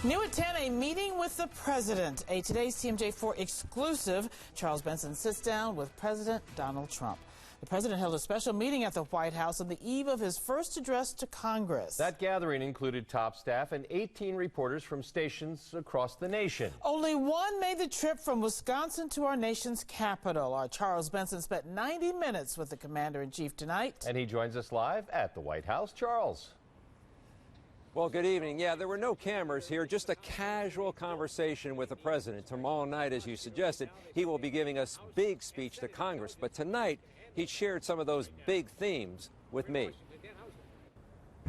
New at 10, a meeting with the president. A today's TMJ4 exclusive. Charles Benson sits down with President Donald Trump. The president held a special meeting at the White House on the eve of his first address to Congress. That gathering included top staff and 18 reporters from stations across the nation. Only one made the trip from Wisconsin to our nation's capital. Our Charles Benson spent 90 minutes with the commander-in-chief tonight. And he joins us live at the White House. Charles. Well, good evening. Yeah, there were no cameras here, just a casual conversation with the president. Tomorrow night, as you suggested, he will be giving us a big speech to Congress. But tonight, he shared some of those big themes with me.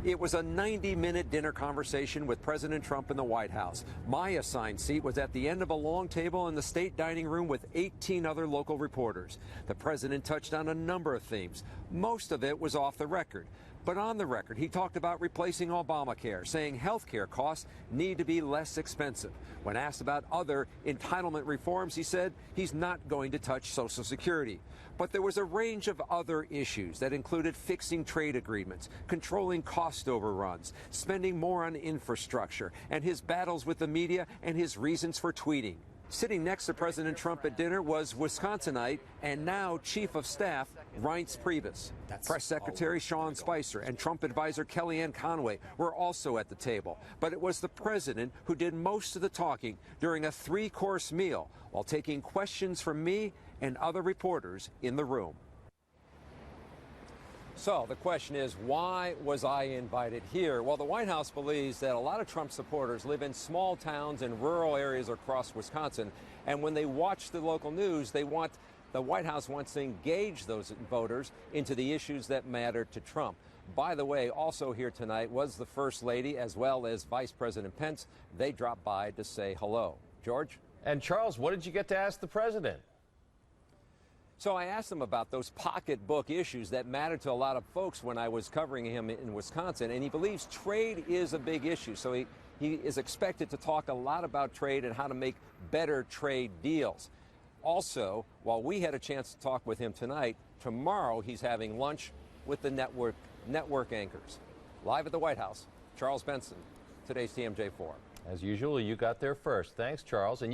It was a 90-minute dinner conversation with President Trump in the White House. My assigned seat was at the end of a long table in the state dining room with 18 other local reporters. The president touched on a number of themes. Most of it was off the record. But on the record, he talked about replacing Obamacare, saying health care costs need to be less expensive. When asked about other entitlement reforms, he said he's not going to touch Social Security. But there was a range of other issues that included fixing trade agreements, controlling cost overruns, spending more on infrastructure, and his battles with the media and his reasons for tweeting. Sitting next to President Trump at dinner was Wisconsinite and now Chief of Staff Reince Priebus. Press Secretary Sean Spicer and Trump advisor Kellyanne Conway were also at the table. But it was the president who did most of the talking during a three-course meal while taking questions from me and other reporters in the room. So the question is, why was I invited here? Well, the White House believes that a lot of Trump supporters live in small towns and rural areas across Wisconsin. And when they watch the local news, the White House wants to engage those voters into the issues that matter to Trump. By the way, also here tonight was the First Lady as well as Vice President Pence. They dropped by to say hello. George? And Charles, what did you get to ask the president? So I asked him about those pocketbook issues that matter to a lot of folks when I was covering him in Wisconsin, and he believes trade is a big issue. So he is expected to talk a lot about trade and how to make better trade deals. Also, while we had a chance to talk with him tonight, tomorrow he's having lunch with the network anchors. Live at the White House, Charles Benson, today's TMJ4. As usual, you got there first. Thanks, Charles. And